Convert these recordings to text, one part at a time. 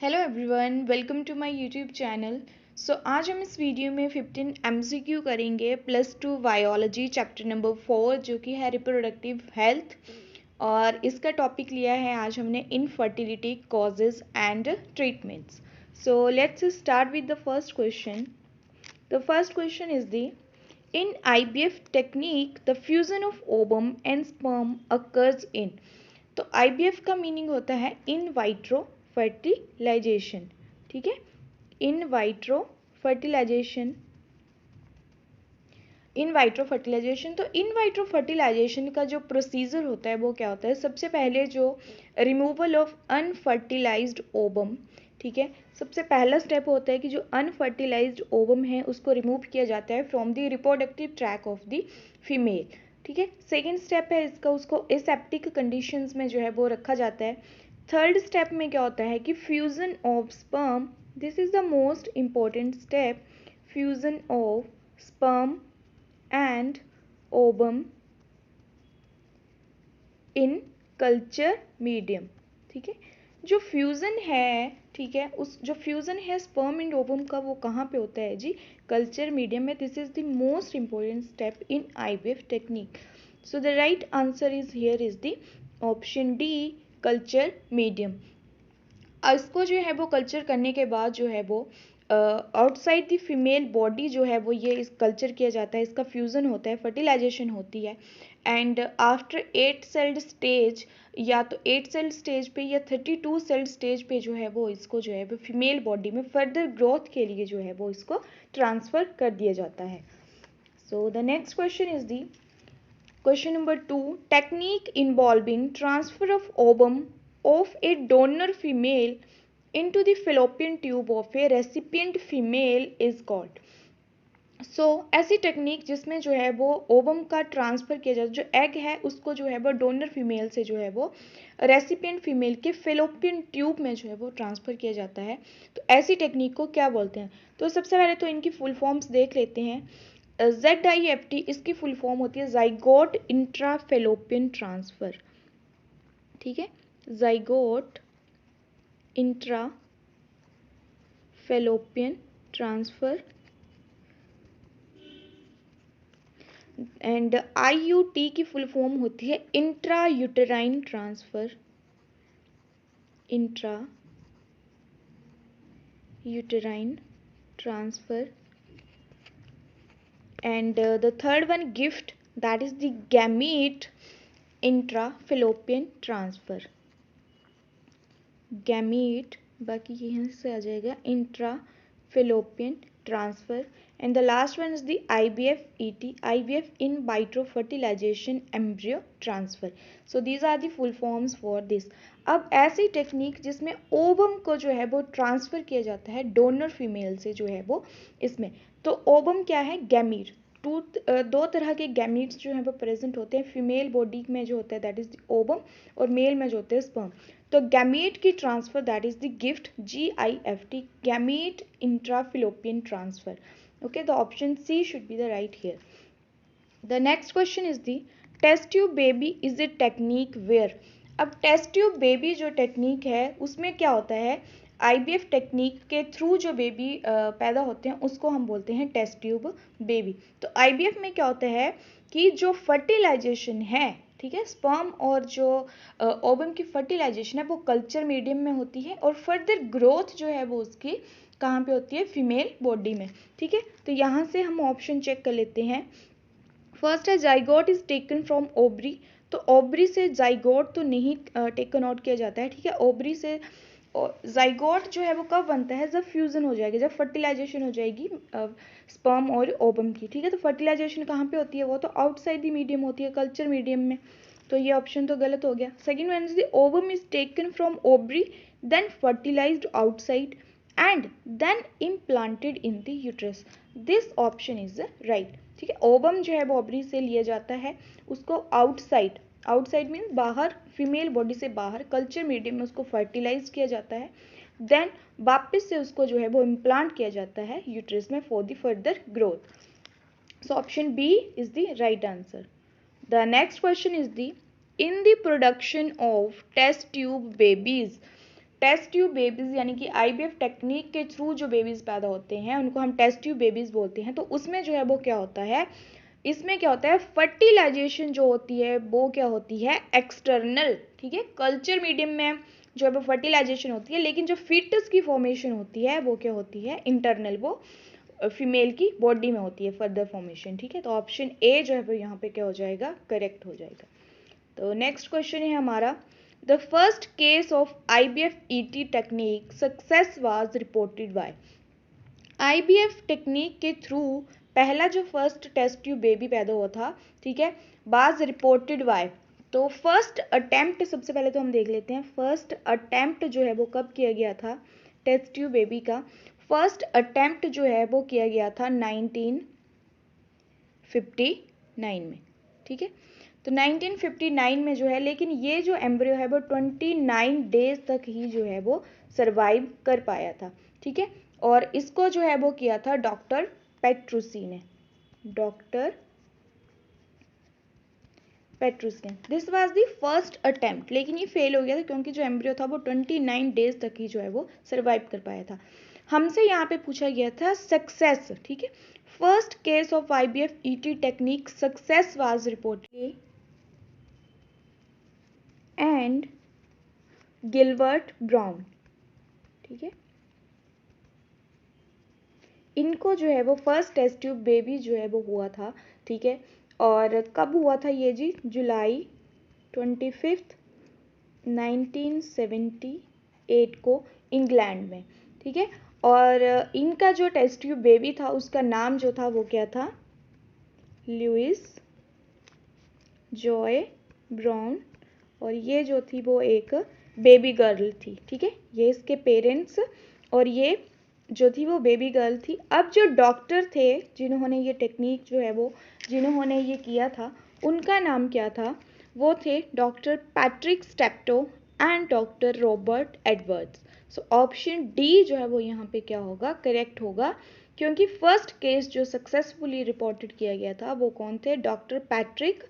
Hello everyone, welcome to my YouTube channel. आज हम इस वीडियो में 15 एमसीक्यू करेंगे +2 बायोलॉजी चैप्टर नंबर 4 जो कि है रिप्रोडक्टिव हेल्थ। और इसका टॉपिक लिया है आज हमने infertility causes and treatments. So let's start with the first question. The first question is the in IVF technique the fusion of ovum and sperm occurs in. तो IVF का meaning होता है इन वाइट्रो फर्टिलाइजेशन। ठीक है, in vitro fertilisation. In vitro fertilisation, तो in vitro fertilisation का जो procedure होता है वो क्या होता है? सबसे पहले जो रिमूवल ऑफ अनफर्टिलाइज्ड ओवम, ठीक है, सबसे पहला स्टेप होता है कि जो अनफर्टिलाइज्ड ओवम है उसको रिमूव किया जाता है from the reproductive tract of the female. ठीक है, सेकेंड स्टेप है इसका, उसको एसेप्टिक कंडीशंस में जो है वो रखा जाता है। थर्ड स्टेप में क्या होता है कि fusion of sperm, this is the most important step, fusion of sperm and ovum in culture medium. ठीक है, जो फ्यूज़न है, ठीक है, उस जो फ्यूज़न है स्पर्म एंड ओवम का वो कहाँ पे होता है जी? कल्चर मीडियम में। This is the most important step in IVF technique. So the right answer is here is the option D, culture medium. इसको जो है वो कल्चर करने के बाद जो है वो आउटसाइड द फीमेल बॉडी जो है वो ये इस कल्चर किया जाता है, इसका फ्यूज़न होता है, फर्टिलाइजेशन होती है। एंड आफ्टर 8 सेल्ड स्टेज, या तो 8 सेल्ड स्टेज पे या 32 सेल्ड स्टेज पे जो है वो इसको जो है वो फीमेल बॉडी में फर्दर ग्रोथ के लिए जो है वो इसको ट्रांसफ़र कर दिया जाता है। So the next question is the question number 2, technique involving transfer of ovum of a donor female into the fallopian tube of a recipient female is called। ऐसी टेक्निक जिसमें जो है वो ओवम का ट्रांसफ़र किया जाता है, जो एग है उसको जो है वो डोनर फीमेल से जो है वो रेसिपिएंट फीमेल के फेलोपियन ट्यूब में जो है वो ट्रांसफ़र किया जाता है। तो ऐसी टेक्निक को क्या बोलते हैं? तो सबसे पहले तो इनकी फुल फॉर्म्स देख लेते हैं। ZIFT इसकी फुल फॉर्म होती है जाइगोट इंट्राफेलोपियन ट्रांसफ़र। ठीक है, zygote intrafallopian transfer. And IUT की फुल फॉर्म होती है intra uterine transfer, intra uterine transfer. And the third one GIFT, that is the gamete intrafallopian transfer. Gamete बाकी यहाँ से आ जाएगा intrafallopian transfer. And the last one is the IVF-ET, IVF in vitro fertilisation embryo transfer. So these are the full forms for this. अब ऐसी technique जिसमें ovum को जो है वो ट्रांसफ़र किया जाता है डोनर फीमेल से जो है वो इसमें, तो ओवम क्या है? गैमीट। दो तरह के गैमीट्स जो हैं वो प्रेजेंट होते हैं फीमेल बॉडी में जो होता है दैट इज द ओवम, और मेल में जो होते हैं स्पर्म। तो गैमीट की transfer that is the GIFT, GIFT, gamete intrafallopian transfer. Okay, the option C should be the right here. The next question is the test tube baby is a technique where. अब test tube baby जो technique है उसमें क्या होता है? IVF technique के through जो baby पैदा होते हैं उसको हम बोलते हैं टेस्ट ट्यूब बेबी। तो IVF में क्या होता है कि जो फर्टिलाइजेशन है, ठीक है, स्पर्म और जो ओवम की फर्टिलाइजेशन है वो कल्चर मीडियम में होती है, और फर्दर ग्रोथ जो है वो उसकी कहाँ पे होती है? फीमेल बॉडी में। ठीक है, तो यहाँ से हम ऑप्शन चेक कर लेते हैं। फर्स्ट है zygote is taken from ovary. तो ओवरी से जाइगोट तो नहीं टेकन आउट किया जाता है। ठीक है, ओवरी से जाइगोट जो है वो कब बनता है? जब फ्यूजन हो जाएगी, जब फर्टिलाइजेशन हो जाएगी स्पर्म और ओवम की। ठीक है, तो फर्टिलाइजेशन कहाँ पे होती है? वो तो आउटसाइड द मीडियम होती है, कल्चर मीडियम में। तो ये ऑप्शन तो गलत हो गया। Second one is the ovum is taken from ovary then fertilised outside and then implanted in the uterus. This option is right. ठीक है, ओवम जो है वो ओवरी से लिया जाता है, उसको आउटसाइड, आउटसाइड मीन्स बाहर, फीमेल बॉडी से बाहर कल्चर मीडियम में उसको फर्टिलाइज किया जाता है, देन वापस से उसको जो है वो इम्प्लांट किया जाता है यूट्रस में for the further growth. So option B is the right answer. The next question is the in the production of test tube babies, test tube babies यानी कि आईवीएफ टेक्निक के थ्रू जो babies पैदा होते हैं उनको हम टेस्ट ट्यूब बेबीज बोलते हैं। तो उसमें जो है वो क्या होता है, इसमें क्या होता है, फर्टिलाइजेशन जो होती है वो क्या होती है, एक्सटर्नल, ठीक है। कल्चर मीडियम में जो है वो फर्टिलाइजेशन होती है, लेकिन जो फीटस की फॉर्मेशन होती है वो क्या होती है, इंटरनल, वो फीमेल की बॉडी में होती है फर्दर फॉर्मेशन, ठीक है। तो ऑप्शन ए जो है वो यहाँ पे क्या हो जाएगा, करेक्ट हो जाएगा। तो नेक्स्ट क्वेश्चन है हमारा, the first case of IVF-ET technique success was reported by. IVF technique के थ्रू पहला जो फर्स्ट टेस्ट ट्यूब बेबी पैदा हुआ था, ठीक है, वाज रिपोर्टेड बाय। तो फर्स्ट अटेम्प्ट सबसे पहले तो हम देख लेते हैं, फर्स्ट अटेम्प्ट जो है वो कब किया गया था टेस्ट ट्यूब बेबी का। फर्स्ट अटेम्प्ट जो है वो किया गया था 1959 में, ठीक है। तो 1959 में जो है, लेकिन ये जो एम्ब्रियो है वो 29 डेज तक ही जो है वो सर्वाइव कर पाया था, ठीक है। और इसको जो है वो किया था डॉक्टर पेट्रूसी ने, डॉक्टर पेट्रूसी ने। This was the first attempt, लेकिन ये फेल हो गया था क्योंकि जो एम्ब्रियो था वो 29 डेज तक ही जो है वो सर्वाइव कर पाया था। हमसे यहाँ पे पूछा गया था सक्सेस, ठीक है। First case of IVF-ET technique success was reported and Gilbert brown, ठीक है। इनको जो है वो फर्स्ट टेस्ट ट्यूब बेबी जो है वो हुआ था, ठीक है। और कब हुआ था ये जी, जुलाई 25, 1978 को इंग्लैंड में, ठीक है। और इनका जो टेस्ट ट्यूब बेबी था उसका नाम जो था वो क्या था, लुइस जॉय ब्राउन। और ये जो थी वो एक बेबी गर्ल थी, ठीक है। ये इसके पेरेंट्स और ये जो थी वो बेबी गर्ल थी। अब जो डॉक्टर थे जिन्होंने ये टेक्निक जो है वो, जिन्होंने ये किया था, उनका नाम क्या था, वो थे doctor Patrick Steptoe and doctor Robert Edwards. So option D जो है वो यहाँ पे क्या होगा, करेक्ट होगा, क्योंकि फर्स्ट केस जो सक्सेसफुली रिपोर्टेड किया गया था वो कौन थे, doctor Patrick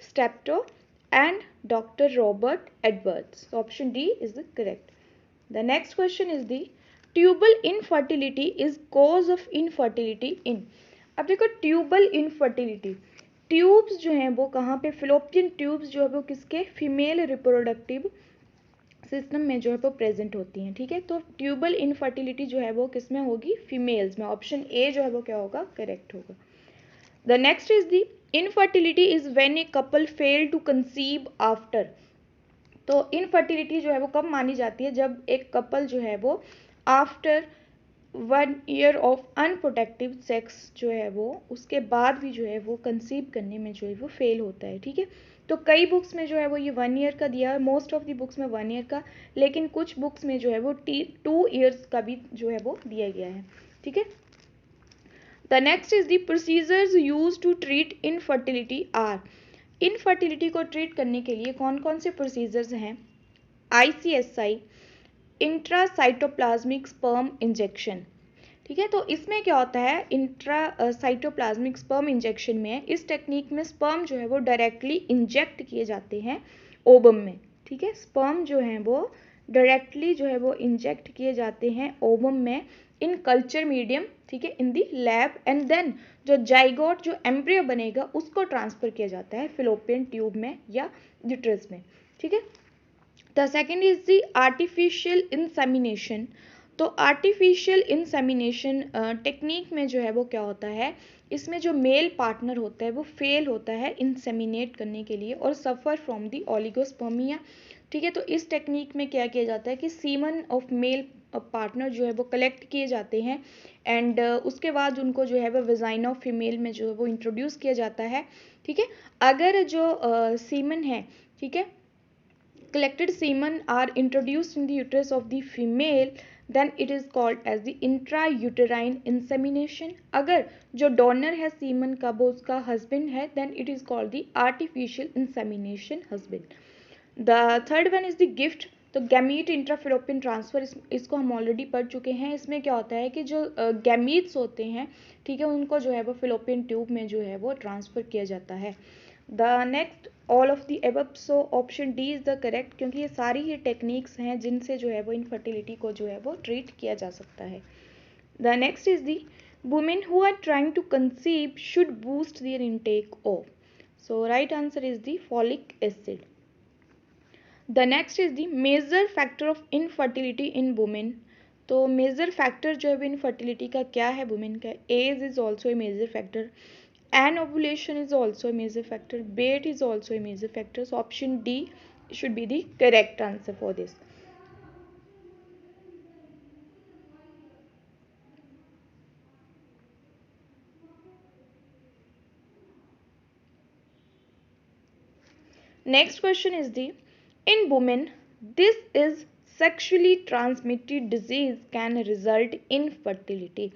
Steptoe and Dr. Robert Edwards. So option D is the correct. The next question is the tubal infertility is cause of infertility in. अब देखो ट्यूबल इनफर्टिलिटी, ट्यूब्स जो हैं वो कहाँ पे, फिलोपियन ट्यूब्स जो है वो किसके, फीमेल रिप्रोडक्टिव सिस्टम में जो है वो प्रेजेंट होती हैं, ठीक है। तो ट्यूबल इनफर्टिलिटी जो है वो किस में होगी, फीमेल्स में। ऑप्शन ए जो है वो क्या होगा, करेक्ट होगा। The next is the infertility is when a couple fail to conceive after. तो इनफर्टिलिटी जो है वो कब मानी जाती है, जब एक कपल जो है वो आफ्टर 1 ईयर ऑफ अनप्रोटेक्टिव सेक्स जो है वो, उसके बाद भी जो है वो कंसीव करने में जो है वो फेल होता है, ठीक है। तो कई बुक्स में जो है वो ये 1 ईयर का दिया है, मोस्ट ऑफ द बुक्स में 1 ईयर का, लेकिन कुछ बुक्स में जो है वो 2 ईयर्स का भी जो है वो दिया गया है, ठीक है। The next is the procedures used to treat infertility are. Infertility को ट्रीट करने के लिए कौन कौन से प्रोसीजर्स हैं, ICSI, इंट्रासाइटोप्लाज्मिक स्पर्म इंजेक्शन, ठीक है। तो इसमें क्या होता है, इंट्रासाइटोप्लाज्मिक स्पर्म इंजेक्शन में, इस टेक्निक में स्पर्म जो है वो डायरेक्टली इंजेक्ट किए जाते हैं ओवम में, ठीक है। स्पर्म जो है वो डायरेक्टली जो है वो इंजेक्ट किए जाते हैं ओवम में इन कल्चर मीडियम, ठीक है, इन दी लैब, एंड देन जो जाइगोट जो एम्ब्रियो बनेगा उसको ट्रांसफर किया जाता है फिलोपियन ट्यूब में या यूट्रस में, ठीक है। The second is the artificial insemination. तो आर्टिफिशियल इंसेमिनेशन टेक्निक में जो है वो क्या होता है, इसमें जो मेल पार्टनर होता है वो फेल होता है इंसेमिनेट करने के लिए और सफ़र फ्रॉम दी ओलिगोस्पर्मिया, ठीक है। तो इस टेक्निक में क्या किया जाता है कि सीमन ऑफ मेल पार्टनर जो है वो कलेक्ट किए जाते हैं एंड उसके बाद उनको जो है वो वेजाइना ऑफ फीमेल में जो है वो इंट्रोड्यूस किया जाता है, ठीक है। अगर जो सीमन है, ठीक है, collected semen are introduced in the uterus of the female, then it is called as the intrauterine insemination. अगर जो डोनर है सीमन का वो उसका हस्बैंड है, then it is called the artificial insemination husband. The third one is the gift. तो gamete इंट्राफिलोपियन transfer, इसको हम ऑलरेडी पढ़ चुके हैं। इसमें क्या होता है कि जो गैमीट्स होते हैं, ठीक है, उनको जो है वो फिलोपियन ट्यूब में जो है वो ट्रांसफ़र किया जाता है। The next all of the above, so option D is the correct, क्योंकि ये सारी ही टेक्निक्स हैं जिनसे जो है वो इनफर्टिलिटी को जो है वो ट्रीट किया जा सकता है. The next is the women who are trying to conceive should boost their intake of. So right answer is the folic acid. The next is the major factor of infertility in women. तो major factor जो है infertility का क्या है women का? Age is also a major factor, anovulation is also a major factor, weight is also a major factor. So option D should be the correct answer for this. Next question is the in women this is sexually transmitted disease can result in fertility.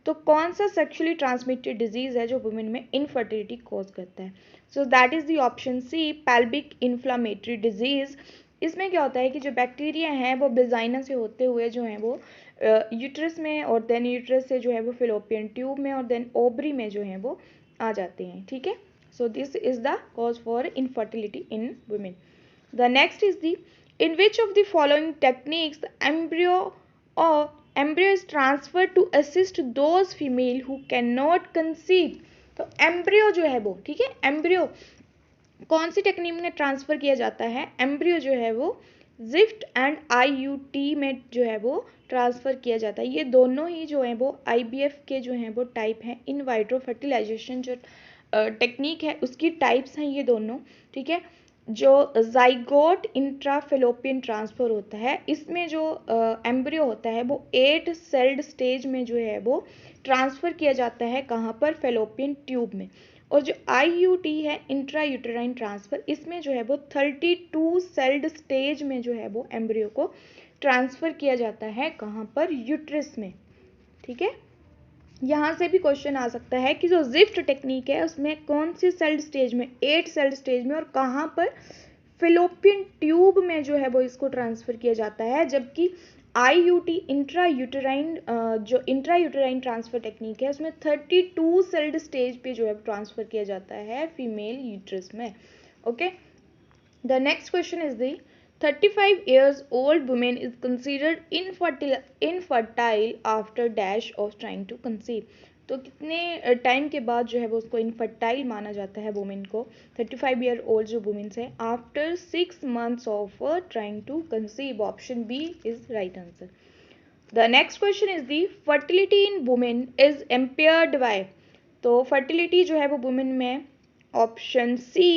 तो कौन सा sexually transmitted disease है जो women में infertility cause करता है? So that is the option C, pelvic inflammatory disease. इसमें क्या होता है कि जो बैक्टीरिया हैं वो बेजाइना से होते हुए जो हैं वो यूट्रस में, और देन यूट्रस से जो है वो फिलोपियन ट्यूब में, और देन ओवरी में जो है वो आ जाते हैं. ठीक है, so this is the cause for infertility in women. The next is the in which of the following techniques the embryo is transferred to assist those female who cannot conceive. तो embryo जो है वो, ठीक है, embryo कौन सी technique में transfer किया जाता है? एम्ब्रियो जो है वो जिफ्ट एंड आईयूटी में जो है वो ट्रांसफर किया जाता है. ये दोनों ही जो है वो आईबीएफ के जो हैं वो टाइप हैं. इन वाइट्रो फर्टिलाइजेशन जो टेक्निक है उसकी टाइप्स हैं ये दोनों. ठीक है, जो जाइगोट इंट्राफेलोपियन ट्रांसफर होता है इसमें जो एम्ब्रियो होता है वो 8 सेल्ड स्टेज में जो है वो ट्रांसफर किया जाता है. कहाँ पर? फेलोपियन ट्यूब में. और जो आईयूटी है इंट्रा यूटेराइन ट्रांसफर, इसमें जो है वो 32 सेल्ड स्टेज में जो है वो एम्ब्रियो को ट्रांसफर किया जाता है. कहाँ पर? यूट्रस में. ठीक है, यहाँ से भी क्वेश्चन आ सकता है कि जो जिफ्ट टेक्निक है उसमें कौन सी सेल्ड स्टेज में? 8 सेल्ड स्टेज में. और कहाँ पर? फिलोपियन ट्यूब में जो है वो इसको ट्रांसफर किया जाता है. जबकि आईयूटी इंट्रा यूटेराइन जो इंट्रा यूटेराइन ट्रांसफर टेक्निक है उसमें 32 सेल्ड स्टेज पे जो है ट्रांसफर किया जाता है फीमेल यूट्रस में. Okay, the next question is the 35 years old woman is considered infertile after dash of trying to conceive. तो कितने टाइम के बाद जो है वो उसको इनफर्टाइल माना जाता है वुमेन को? 35 ईयर ओल्ड जो वुमेन्स है after 6 months of trying to conceive. Option B is right answer. The next question is the fertility in women is impaired by. तो फर्टिलिटी जो है वो वुमेन में option C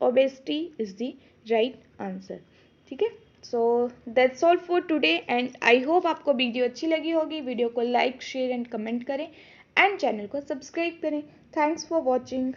obesity is the right answer. ठीक है, so that's all for today and I hope आपको video अच्छी लगी होगी. वीडियो को लाइक शेयर एंड कमेंट करें एंड चैनल को सब्सक्राइब करें. Thanks for watching.